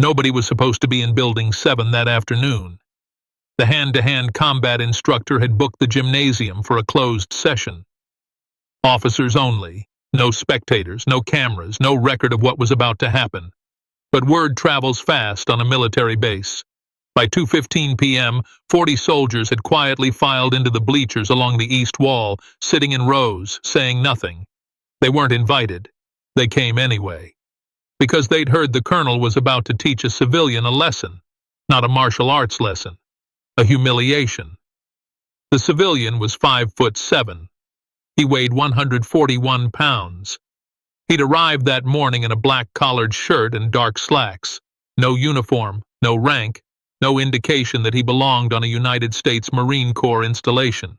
Nobody was supposed to be in Building 7 that afternoon. The hand-to-hand combat instructor had booked the gymnasium for a closed session. Officers only, no spectators, no cameras, no record of what was about to happen. But word travels fast on a military base. By 2:15 p.m., 40 soldiers had quietly filed into the bleachers along the east wall, sitting in rows, saying nothing. They weren't invited. They came anyway. Because they'd heard the colonel was about to teach a civilian a lesson, not a martial arts lesson, a humiliation. The civilian was 5'7". He weighed 141 pounds. He'd arrived that morning in a black collared shirt and dark slacks. No uniform, no rank, no indication that he belonged on a United States Marine Corps installation.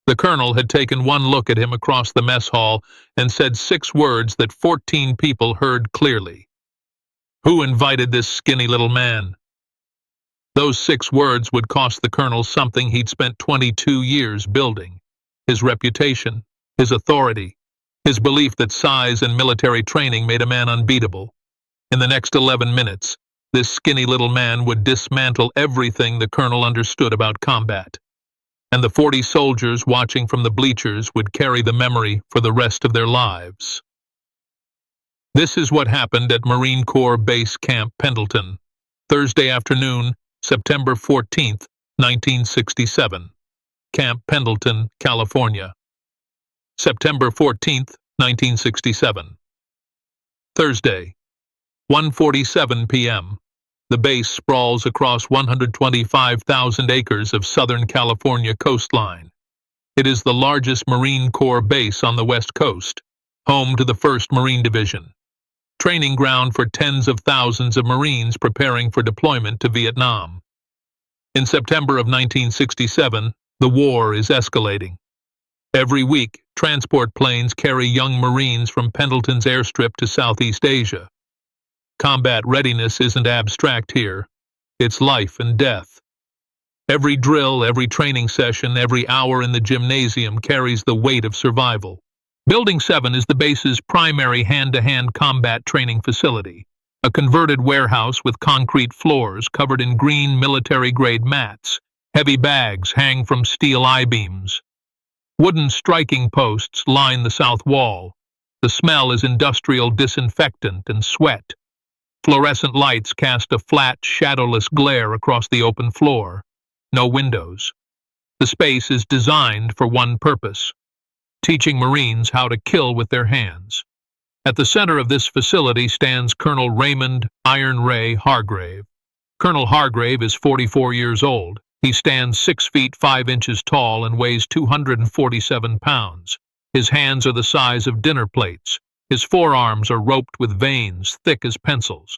The colonel had taken one look at him across the mess hall and said 6 words that 14 people heard clearly. "Who invited this skinny little man?" Those 6 words would cost the colonel something he'd spent 22 years building: his reputation, his authority, his belief that size and military training made a man unbeatable. In the next 11 minutes, this skinny little man would dismantle everything the colonel understood about combat. And the 40 soldiers watching from the bleachers would carry the memory for the rest of their lives. This is what happened at Marine Corps Base Camp Pendleton, Thursday afternoon, September 14th, 1967. Camp Pendleton, California. September 14th, 1967. Thursday, 1:47 p.m. The base sprawls across 125,000 acres of Southern California coastline. It is the largest Marine Corps base on the West Coast, home to the 1st Marine Division, training ground for tens of thousands of Marines preparing for deployment to Vietnam. In September of 1967, the war is escalating. Every week, transport planes carry young Marines from Pendleton's airstrip to Southeast Asia. Combat readiness isn't abstract here. It's life and death. Every drill, every training session, every hour in the gymnasium carries the weight of survival. Building 7 is the base's primary hand-to-hand combat training facility, a converted warehouse with concrete floors covered in green military-grade mats. Heavy bags hang from steel I-beams. Wooden striking posts line the south wall. The smell is industrial disinfectant and sweat. Fluorescent lights cast a flat, shadowless glare across the open floor. No windows. The space is designed for one purpose: teaching Marines how to kill with their hands. At the center of this facility stands Colonel Raymond "Iron Ray" Hargrave. Colonel Hargrave is 44 years old. He stands 6 feet 5 inches tall and weighs 247 pounds. His hands are the size of dinner plates. His forearms are roped with veins thick as pencils.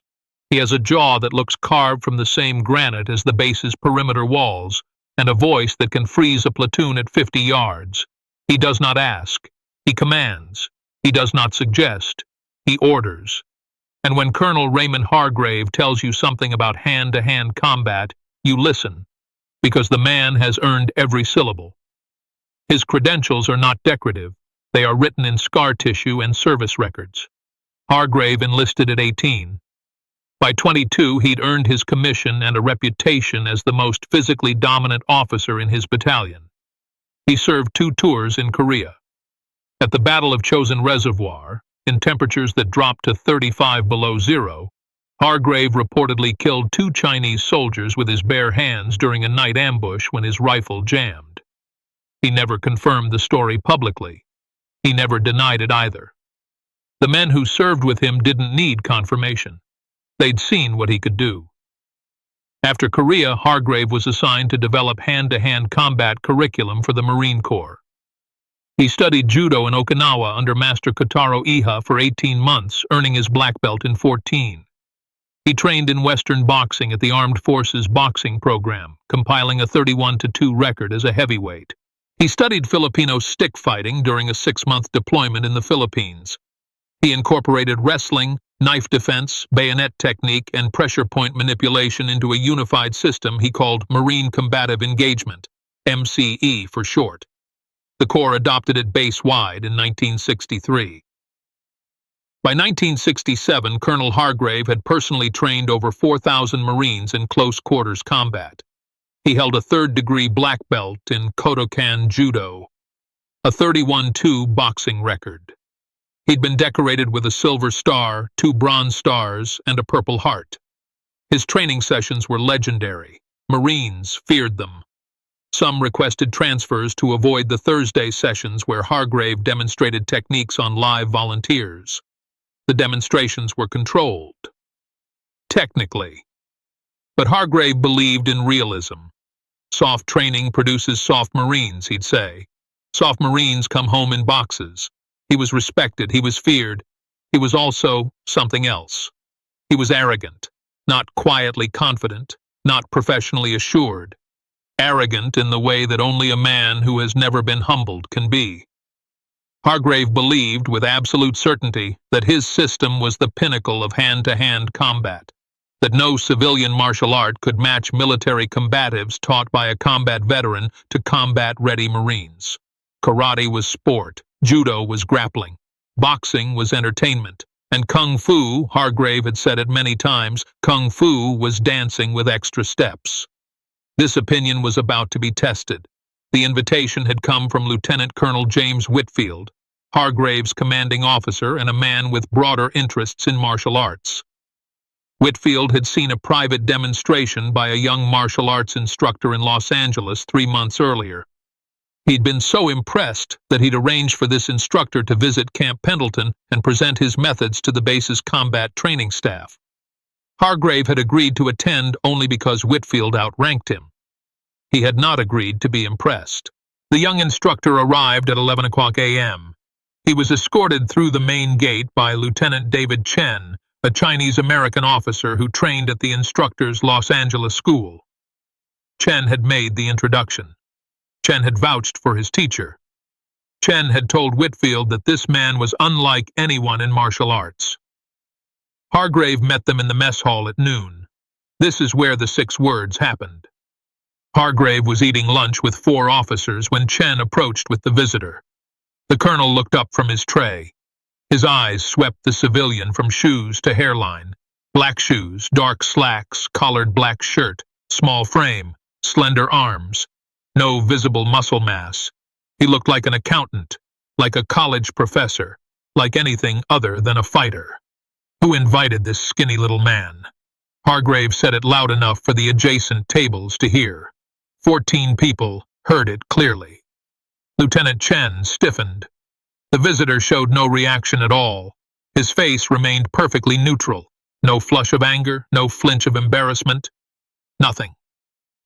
He has a jaw that looks carved from the same granite as the base's perimeter walls, and a voice that can freeze a platoon at 50 yards. He does not ask. He commands. He does not suggest. He orders. And when Colonel Raymond Hargrave tells you something about hand-to-hand combat, you listen, because the man has earned every syllable. His credentials are not decorative. They are written in scar tissue and service records. Hargrave enlisted at 18. By 22, he'd earned his commission and a reputation as the most physically dominant officer in his battalion. He served 2 tours in Korea. At the Battle of Chosin Reservoir, in temperatures that dropped to 35 below zero, Hargrave reportedly killed 2 Chinese soldiers with his bare hands during a night ambush when his rifle jammed. He never confirmed the story publicly. He never denied it either. The men who served with him didn't need confirmation. They'd seen what he could do. After Korea, Hargrave was assigned to develop hand-to-hand combat curriculum for the Marine Corps. He studied judo in Okinawa under Master Kotaro Iha for 18 months, earning his black belt in 14. He trained in Western boxing at the Armed Forces Boxing Program, compiling a 31-2 record as a heavyweight. He studied Filipino stick fighting during a 6-month deployment in the Philippines. He incorporated wrestling, knife defense, bayonet technique, and pressure point manipulation into a unified system he called Marine Combative Engagement, MCE for short. The Corps adopted it base-wide in 1963. By 1967, Colonel Hargrave had personally trained over 4,000 Marines in close-quarters combat. He held a third-degree black belt in Kodokan judo, a 31-2 boxing record. He'd been decorated with a Silver Star, 2 Bronze Stars, and a Purple Heart. His training sessions were legendary. Marines feared them. Some requested transfers to avoid the Thursday sessions where Hargrave demonstrated techniques on live volunteers. The demonstrations were controlled. Technically. But Hargrave believed in realism. Soft training produces soft Marines, he'd say. Soft Marines come home in boxes. He was respected, he was feared. He was also something else. He was arrogant, not quietly confident, not professionally assured. Arrogant in the way that only a man who has never been humbled can be. Hargrave believed with absolute certainty that his system was the pinnacle of hand-to-hand combat, that no civilian martial art could match military combatives taught by a combat veteran to combat-ready Marines. Karate was sport, judo was grappling, boxing was entertainment, and kung fu, Hargrave had said it many times, kung fu was dancing with extra steps. This opinion was about to be tested. The invitation had come from Lieutenant Colonel James Whitfield, Hargrave's commanding officer and a man with broader interests in martial arts. Whitfield had seen a private demonstration by a young martial arts instructor in Los Angeles 3 months earlier. He'd been so impressed that he'd arranged for this instructor to visit Camp Pendleton and present his methods to the base's combat training staff. Hargrave had agreed to attend only because Whitfield outranked him. He had not agreed to be impressed. The young instructor arrived at 11 o'clock a.m. He was escorted through the main gate by Lieutenant David Chen, a Chinese-American officer who trained at the instructor's Los Angeles school. Chen had made the introduction. Chen had vouched for his teacher. Chen had told Whitfield that this man was unlike anyone in martial arts. Hargrave met them in the mess hall at noon. This is where the 6 words happened. Hargrave was eating lunch with 4 officers when Chen approached with the visitor. The colonel looked up from his tray. His eyes swept the civilian from shoes to hairline. Black shoes, dark slacks, collared black shirt, small frame, slender arms, no visible muscle mass. He looked like an accountant, like a college professor, like anything other than a fighter. Who invited this skinny little man? Hargrave said it loud enough for the adjacent tables to hear. 14 people heard it clearly. Lieutenant Chen stiffened. The visitor showed no reaction at all. His face remained perfectly neutral. No flush of anger, no flinch of embarrassment. Nothing.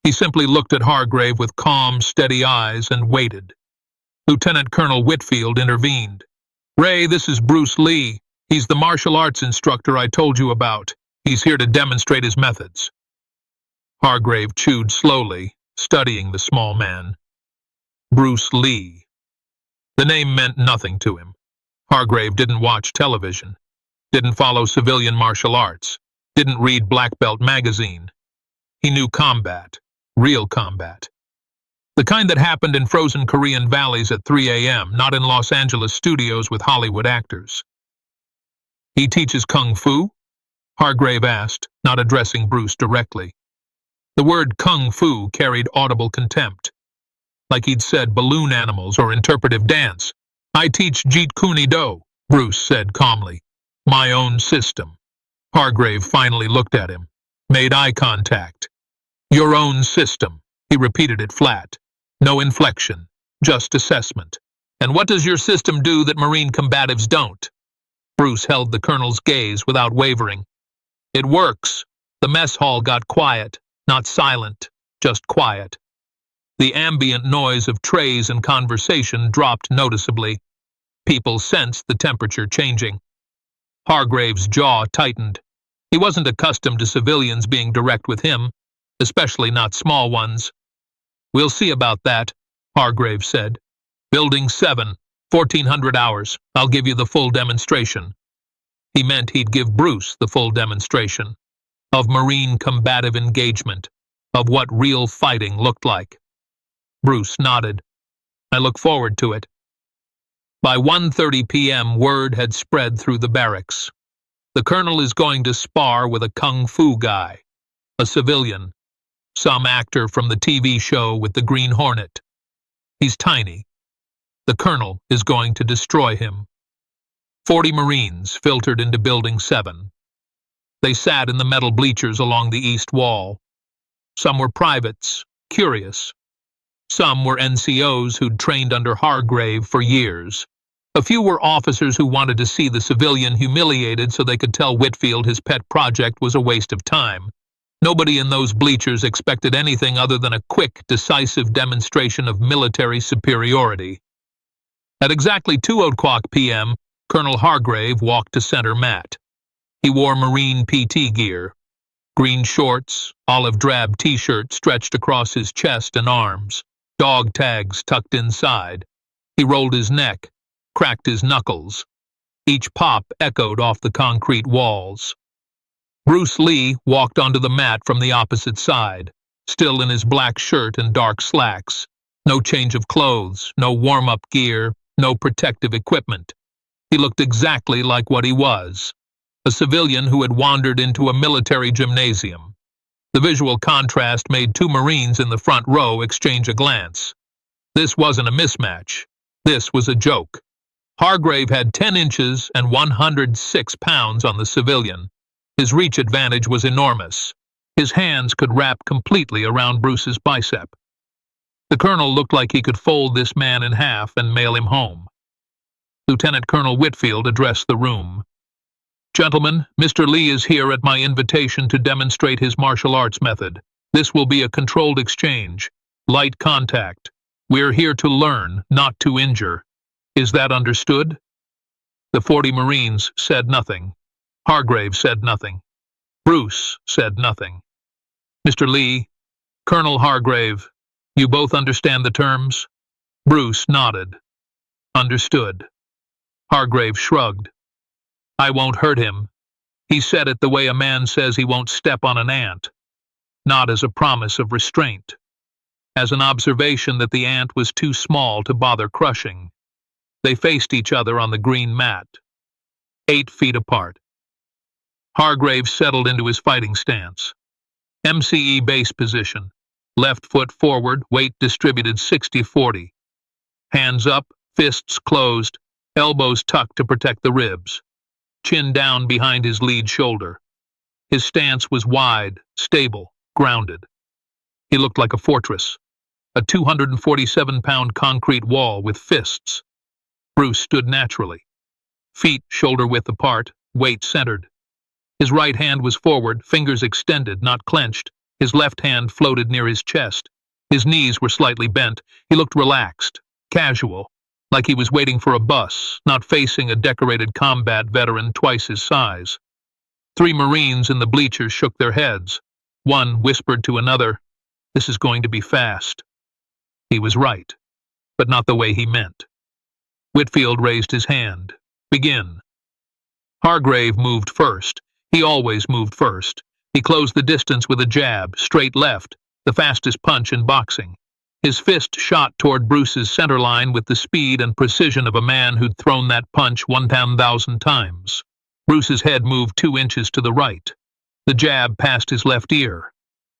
He simply looked at Hargrave with calm, steady eyes and waited. Lieutenant Colonel Whitfield intervened. "Ray, this is Bruce Lee. He's the martial arts instructor I told you about. He's here to demonstrate his methods." Hargrave chewed slowly, studying the small man. Bruce Lee. The name meant nothing to him. Hargrave didn't watch television, didn't follow civilian martial arts, didn't read Black Belt magazine. He knew combat, real combat. The kind that happened in frozen Korean valleys at 3 a.m., not in Los Angeles studios with Hollywood actors. "He teaches kung fu?" Hargrave asked, not addressing Bruce directly. The word kung fu carried audible contempt. Like he'd said balloon animals or interpretive dance. "I teach Jeet Kune Do," Bruce said calmly. "My own system." Hargrave finally looked at him, made eye contact. "Your own system," he repeated it flat. No inflection, just assessment. "And what does your system do that Marine combatives don't?" Bruce held the colonel's gaze without wavering. "It works." The mess hall got quiet, not silent, just quiet. The ambient noise of trays and conversation dropped noticeably. People sensed the temperature changing. Hargrave's jaw tightened. He wasn't accustomed to civilians being direct with him, especially not small ones. "We'll see about that," Hargrave said. "Building 7, 1400 hours. I'll give you the full demonstration." He meant he'd give Bruce the full demonstration of Marine combative engagement, of what real fighting looked like. Bruce nodded. "I look forward to it." By 1:30 p.m., word had spread through the barracks. The colonel is going to spar with a kung fu guy, a civilian, some actor from the TV show with the Green Hornet. He's tiny. The colonel is going to destroy him. 40 Marines filtered into Building 7. They sat in the metal bleachers along the east wall. Some were privates, curious. Some were NCOs who'd trained under Hargrave for years. A few were officers who wanted to see the civilian humiliated so they could tell Whitfield his pet project was a waste of time. Nobody in those bleachers expected anything other than a quick, decisive demonstration of military superiority. At exactly 2:00 p.m., Colonel Hargrave walked to center mat. He wore Marine PT gear. Green shorts, olive drab t-shirt stretched across his chest and arms, dog tags tucked inside. He rolled his neck, cracked his knuckles. Each pop echoed off the concrete walls. Bruce Lee walked onto the mat from the opposite side, still in his black shirt and dark slacks. No change of clothes, no warm-up gear, no protective equipment. He looked exactly like what he was, a civilian who had wandered into a military gymnasium. The visual contrast made two Marines in the front row exchange a glance. This wasn't a mismatch. This was a joke. Hargrave had 10 inches and 106 pounds on the civilian. His reach advantage was enormous. His hands could wrap completely around Bruce's bicep. The colonel looked like he could fold this man in half and mail him home. Lieutenant Colonel Whitfield addressed the room. "Gentlemen, Mr. Lee is here at my invitation to demonstrate his martial arts method. This will be a controlled exchange, light contact. We're here to learn, not to injure. Is that understood?" The 40 Marines said nothing. Hargrave said nothing. Bruce said nothing. "Mr. Lee, Colonel Hargrave, you both understand the terms?" Bruce nodded. "Understood." Hargrave shrugged. "I won't hurt him." He said it the way a man says he won't step on an ant. Not as a promise of restraint. As an observation that the ant was too small to bother crushing. They faced each other on the green mat, 8 feet apart. Hargrave settled into his fighting stance. MCE base position. Left foot forward, weight distributed 60-40. Hands up, fists closed, elbows tucked to protect the ribs. Chin down behind his lead shoulder. His stance was wide, stable, grounded. He looked like a fortress, a 247-pound concrete wall with fists. Bruce stood naturally. Feet shoulder-width apart, weight centered. His right hand was forward, fingers extended, not clenched. His left hand floated near his chest. His knees were slightly bent. He looked relaxed, casual, like he was waiting for a bus, not facing a decorated combat veteran twice his size. 3 Marines in the bleachers shook their heads. One whispered to another, "This is going to be fast." He was right, but not the way he meant. Whitfield raised his hand. "Begin." Hargrave moved first. He always moved first. He closed the distance with a jab, straight left, the fastest punch in boxing. His fist shot toward Bruce's center line with the speed and precision of a man who'd thrown that punch 1,000 times. Bruce's head moved 2 inches to the right. The jab passed his left ear.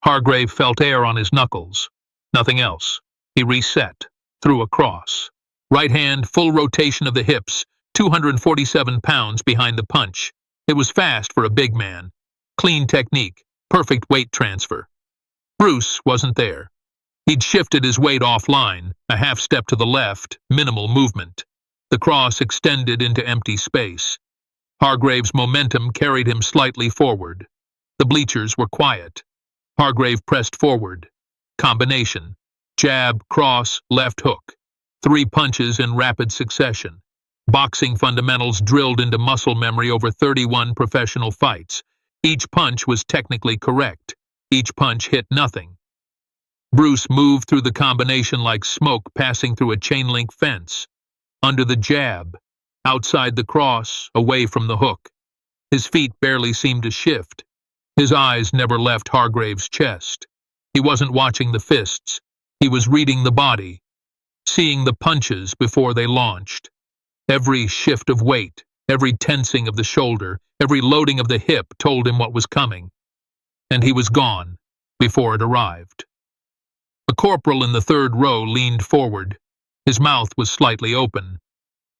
Hargrave felt air on his knuckles. Nothing else. He reset, threw across. Right hand, full rotation of the hips, 247 pounds behind the punch. It was fast for a big man. Clean technique, perfect weight transfer. Bruce wasn't there. He'd shifted his weight offline, a half step to the left, minimal movement. The cross extended into empty space. Hargrave's momentum carried him slightly forward. The bleachers were quiet. Hargrave pressed forward. Combination. Jab, cross, left hook. 3 punches in rapid succession. Boxing fundamentals drilled into muscle memory over 31 professional fights. Each punch was technically correct. Each punch hit nothing. Bruce moved through the combination like smoke passing through a chain-link fence. Under the jab, outside the cross, away from the hook. His feet barely seemed to shift. His eyes never left Hargrave's chest. He wasn't watching the fists. He was reading the body, seeing the punches before they launched. Every shift of weight, every tensing of the shoulder, every loading of the hip told him what was coming. And he was gone before it arrived. A corporal in the third row leaned forward. His mouth was slightly open.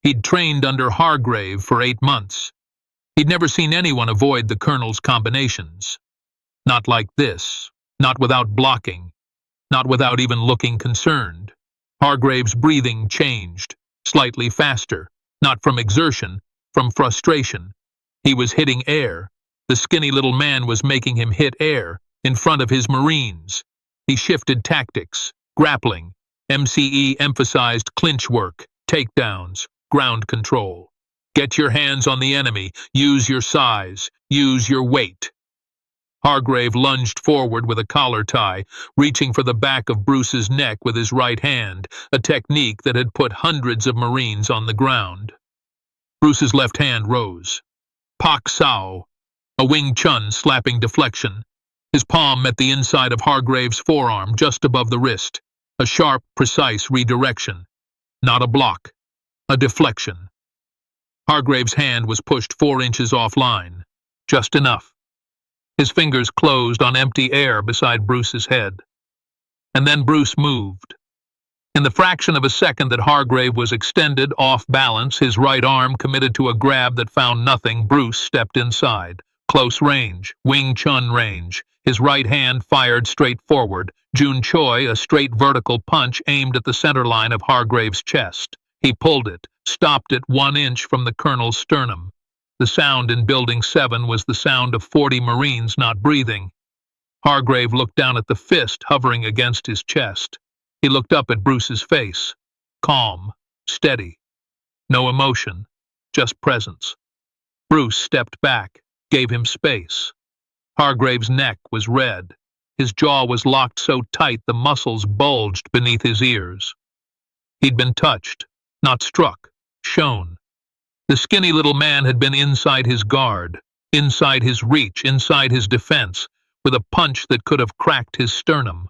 He'd trained under Hargrave for 8 months. He'd never seen anyone avoid the colonel's combinations. Not like this, not without blocking, not without even looking concerned. Hargrave's breathing changed, slightly faster, not from exertion, from frustration. He was hitting air. The skinny little man was making him hit air, in front of his Marines. He shifted tactics, grappling. MCE emphasized clinch work, takedowns, ground control. Get your hands on the enemy, use your size, use your weight. Hargrave lunged forward with a collar tie, reaching for the back of Bruce's neck with his right hand, a technique that had put hundreds of Marines on the ground. Bruce's left hand rose. Pak Sao, a Wing Chun slapping deflection. His palm met the inside of Hargrave's forearm just above the wrist, a sharp, precise redirection. Not a block, a deflection. Hargrave's hand was pushed 4 inches offline, just enough. His fingers closed on empty air beside Bruce's head. And then Bruce moved. In the fraction of a second that Hargrave was extended, off balance, his right arm committed to a grab that found nothing, Bruce stepped inside. Close range, Wing Chun range. His right hand fired straight forward. Jun Choi, a straight vertical punch aimed at the center line of Hargrave's chest. He pulled it, stopped it 1 inch from the colonel's sternum. The sound in Building 7 was the sound of 40 Marines not breathing. Hargrave looked down at the fist hovering against his chest. He looked up at Bruce's face. Calm, steady. No emotion, just presence. Bruce stepped back, gave him space. Hargrave's neck was red. His jaw was locked so tight the muscles bulged beneath his ears. He'd been touched, not struck, shown. The skinny little man had been inside his guard, inside his reach, inside his defense, with a punch that could have cracked his sternum.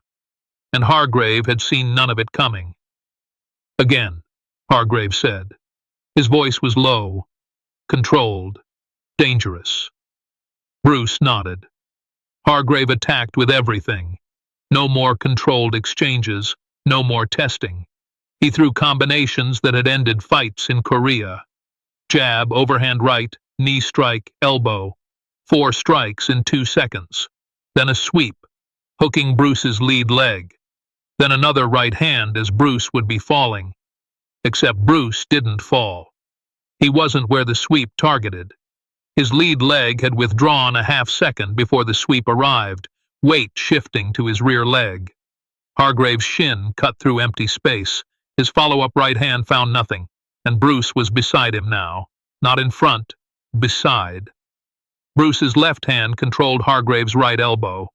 And Hargrave had seen none of it coming. Again, Hargrave said. His voice was low, controlled, dangerous. Bruce nodded. Hargrave attacked with everything. No more controlled exchanges, no more testing. He threw combinations that had ended fights in Korea. Jab, overhand right, knee strike, elbow. 4 strikes in 2 seconds. Then a sweep, hooking Bruce's lead leg. Then another right hand as Bruce would be falling. Except Bruce didn't fall. He wasn't where the sweep targeted. His lead leg had withdrawn a half second before the sweep arrived, weight shifting to his rear leg. Hargrave's shin cut through empty space. His follow-up right hand found nothing, and Bruce was beside him now, not in front, beside. Bruce's left hand controlled Hargrave's right elbow.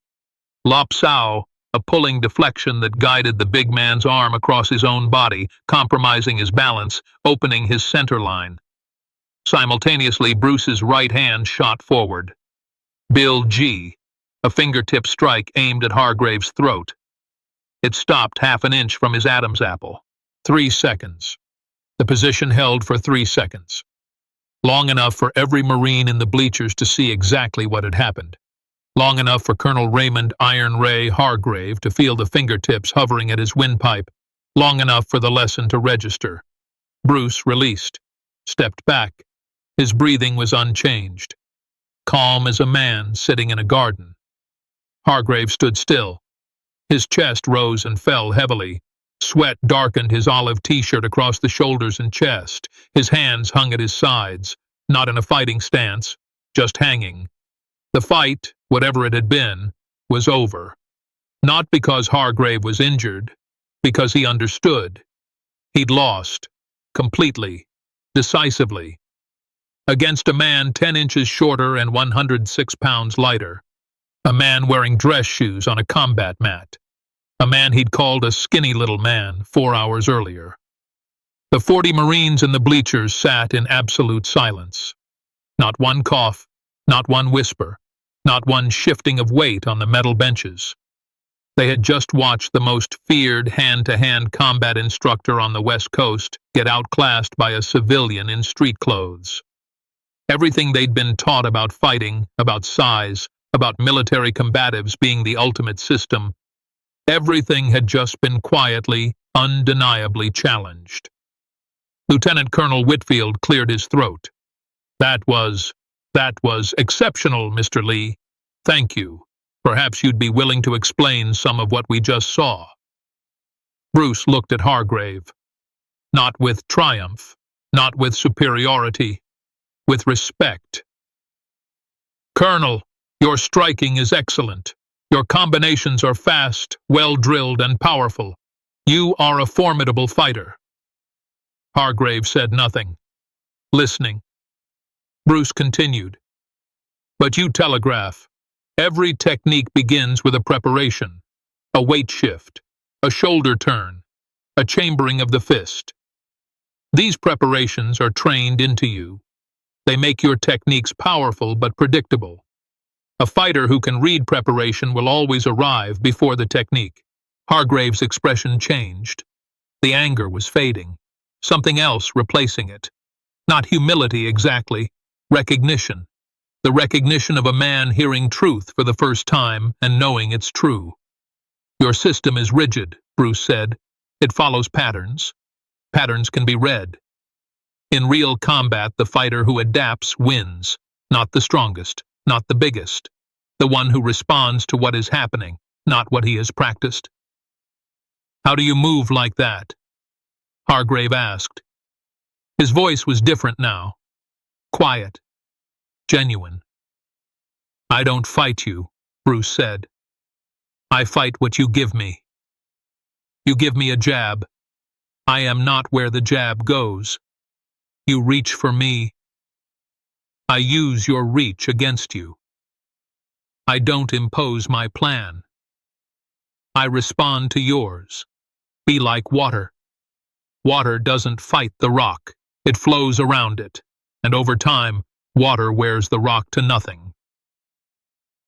Lop Sao, a pulling deflection that guided the big man's arm across his own body, compromising his balance, opening his center line. Simultaneously, Bruce's right hand shot forward. Bill G, a fingertip strike aimed at Hargrave's throat. It stopped half an inch from his Adam's apple. 3 seconds. The position held for 3 seconds. Long enough for every Marine in the bleachers to see exactly what had happened. Long enough for Colonel Raymond Iron Ray Hargrave to feel the fingertips hovering at his windpipe. Long enough for the lesson to register. Bruce released, stepped back. His breathing was unchanged. Calm as a man sitting in a garden. Hargrave stood still. His chest rose and fell heavily. Sweat darkened his olive t-shirt across the shoulders and chest. His hands hung at his sides, not in a fighting stance, just hanging. The fight, whatever it had been, was over. Not because Hargrave was injured, because he understood. He'd lost, completely, decisively, against a man 10 inches shorter and 106 pounds lighter. A man wearing dress shoes on a combat mat. A man he'd called a skinny little man 4 hours earlier. The 40 Marines in the bleachers sat in absolute silence. Not one cough, not one whisper, not one shifting of weight on the metal benches. They had just watched the most feared hand-to-hand combat instructor on the West Coast get outclassed by a civilian in street clothes. Everything they'd been taught about fighting, about size, about military combatives being the ultimate system, everything had just been quietly, undeniably challenged. Lieutenant Colonel Whitfield cleared his throat. That was exceptional, Mr. Lee. Thank you. Perhaps you'd be willing to explain some of what we just saw. Bruce looked at Hargrave. Not with triumph, not with superiority, with respect. Colonel, your striking is excellent. Your combinations are fast, well-drilled, and powerful. You are a formidable fighter. Hargrave said nothing, listening. Bruce continued. But you telegraph. Every technique begins with a preparation, a weight shift, a shoulder turn, a chambering of the fist. These preparations are trained into you. They make your techniques powerful but predictable. A fighter who can read preparation will always arrive before the technique. Hargrave's expression changed. The anger was fading. Something else replacing it. Not humility exactly, recognition. The recognition of a man hearing truth for the first time and knowing it's true. Your system is rigid, Bruce said. It follows patterns. Patterns can be read. In real combat, the fighter who adapts wins, not the strongest, not the biggest, the one who responds to what is happening, not what he has practiced. How do you move like that? Hargrave asked. His voice was different now. Quiet. Genuine. I don't fight you, Bruce said. I fight what you give me. You give me a jab. I am not where the jab goes. You reach for me. I use your reach against you. I don't impose my plan. I respond to yours. Be like water. Water doesn't fight the rock. It flows around it, and over time, water wears the rock to nothing.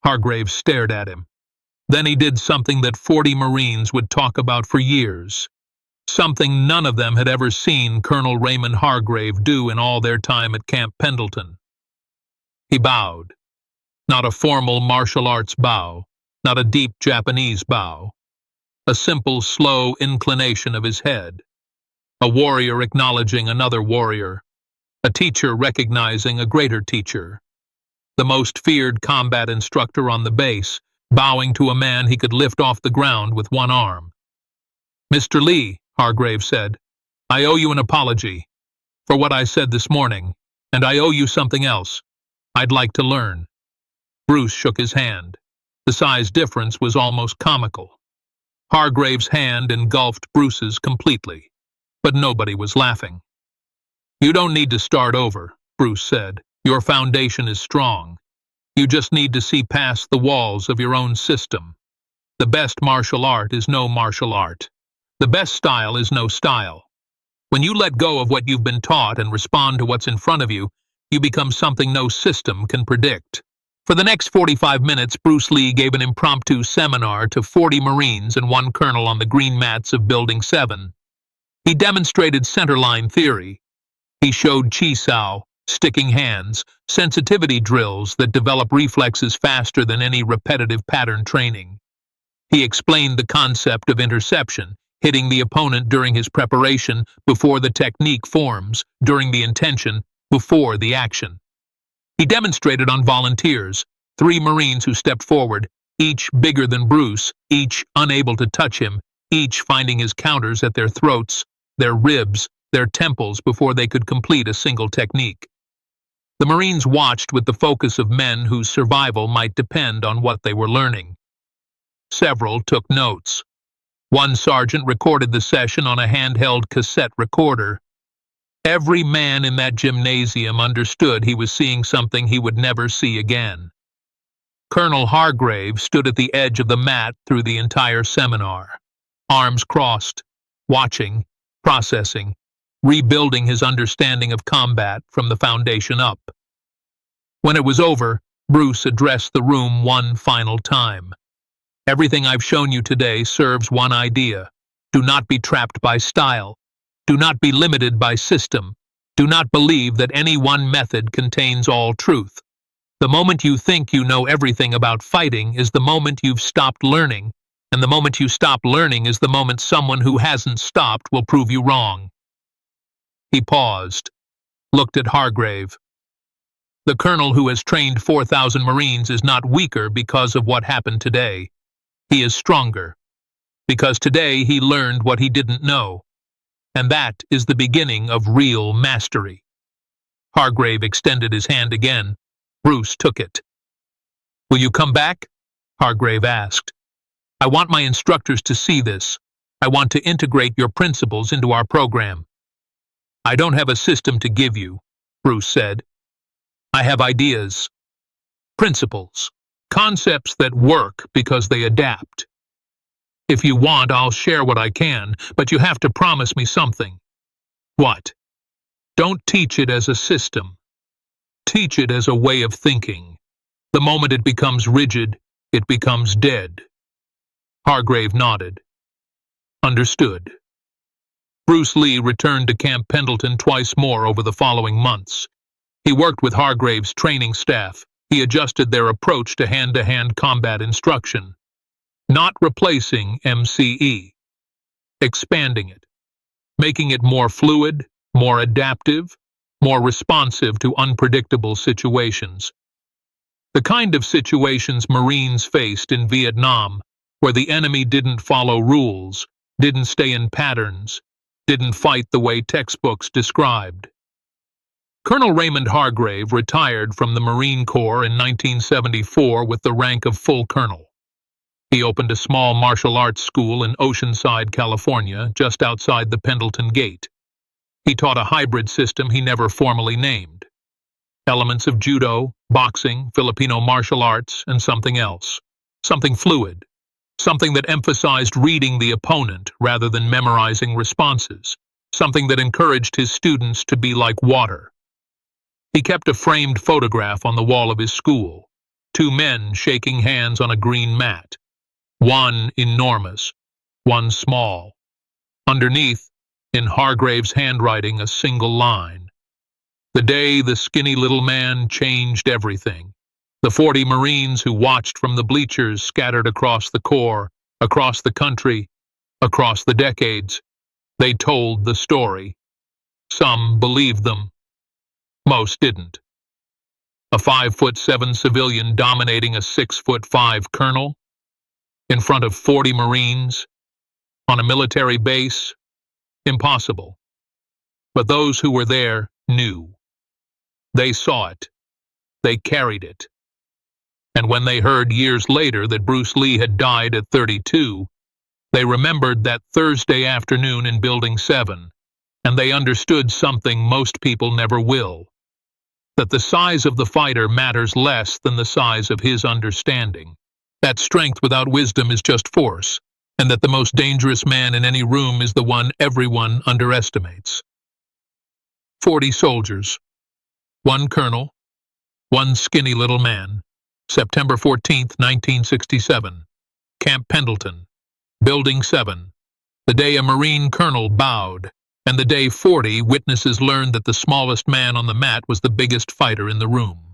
Hargrave stared at him. Then he did something that 40 Marines would talk about for years. Something none of them had ever seen Colonel Raymond Hargrave do in all their time at Camp Pendleton. He bowed. Not a formal martial arts bow, not a deep Japanese bow. A simple, slow inclination of his head. A warrior acknowledging another warrior. A teacher recognizing a greater teacher. The most feared combat instructor on the base, bowing to a man he could lift off the ground with one arm. Mr. Lee, Hargrave said, I owe you an apology for what I said this morning, and I owe you something else. I'd like to learn. Bruce shook his hand. The size difference was almost comical. Hargrave's hand engulfed Bruce's completely, but nobody was laughing. You don't need to start over, Bruce said. Your foundation is strong. You just need to see past the walls of your own system. The best martial art is no martial art. The best style is no style. When you let go of what you've been taught and respond to what's in front of you, you become something no system can predict. For the next 45 minutes, Bruce Lee gave an impromptu seminar to 40 Marines and one colonel on the green mats of Building 7. He demonstrated centerline theory. He showed chi sao, sticking hands, sensitivity drills that develop reflexes faster than any repetitive pattern training. He explained the concept of interception, hitting the opponent during his preparation, before the technique forms, during the intention, before the action. He demonstrated on volunteers, 3 Marines who stepped forward, each bigger than Bruce, each unable to touch him, each finding his counters at their throats, their ribs, their temples before they could complete a single technique. The Marines watched with the focus of men whose survival might depend on what they were learning. Several took notes. One sergeant recorded the session on a handheld cassette recorder. Every man in that gymnasium understood he was seeing something he would never see again. Colonel Hargrave stood at the edge of the mat through the entire seminar, arms crossed, watching, processing, rebuilding his understanding of combat from the foundation up. When it was over, Bruce addressed the room one final time. Everything I've shown you today serves one idea. Do not be trapped by style. Do not be limited by system. Do not believe that any one method contains all truth. The moment you think you know everything about fighting is the moment you've stopped learning, and the moment you stop learning is the moment someone who hasn't stopped will prove you wrong. He paused, looked at Hargrave. The colonel who has trained 4,000 Marines is not weaker because of what happened today. He is stronger, because today he learned what he didn't know, and that is the beginning of real mastery. Hargrave extended his hand again. Bruce took it. Will you come back? Hargrave asked. I want my instructors to see this. I want to integrate your principles into our program. I don't have a system to give you, Bruce said. I have ideas, principles, concepts that work because they adapt. If you want, I'll share what I can, but you have to promise me something. What? Don't teach it as a system. Teach it as a way of thinking. The moment it becomes rigid, it becomes dead. Hargrave nodded. Understood. Bruce Lee returned to Camp Pendleton twice more over the following months. He worked with Hargrave's training staff. He adjusted their approach to hand-to-hand combat instruction. Not replacing MCE. Expanding it. Making it more fluid, more adaptive, more responsive to unpredictable situations. The kind of situations Marines faced in Vietnam, where the enemy didn't follow rules, didn't stay in patterns, didn't fight the way textbooks described. Colonel Raymond Hargrave retired from the Marine Corps in 1974 with the rank of full colonel. He opened a small martial arts school in Oceanside, California, just outside the Pendleton Gate. He taught a hybrid system he never formally named. Elements of judo, boxing, Filipino martial arts, and something else. Something fluid. Something that emphasized reading the opponent rather than memorizing responses. Something that encouraged his students to be like water. He kept a framed photograph on the wall of his school. 2 men shaking hands on a green mat. One enormous, one small. Underneath, in Hargrave's handwriting, a single line. The day the skinny little man changed everything. The 40 Marines who watched from the bleachers scattered across the Corps, across the country, across the decades. They told the story. Some believed them. Most didn't. A 5'7" civilian dominating a 6'5" colonel? In front of 40 Marines? On a military base? Impossible. But those who were there knew. They saw it. They carried it. And when they heard years later that Bruce Lee had died at 32, they remembered that Thursday afternoon in Building 7, and they understood something most people never will. That the size of the fighter matters less than the size of his understanding. That strength without wisdom is just force, and that the most dangerous man in any room is the one everyone underestimates. 40 soldiers. 1 colonel. 1 skinny little man. September 14, 1967. Camp Pendleton. Building 7. The day a Marine colonel bowed, and the day 40 witnesses learned that the smallest man on the mat was the biggest fighter in the room.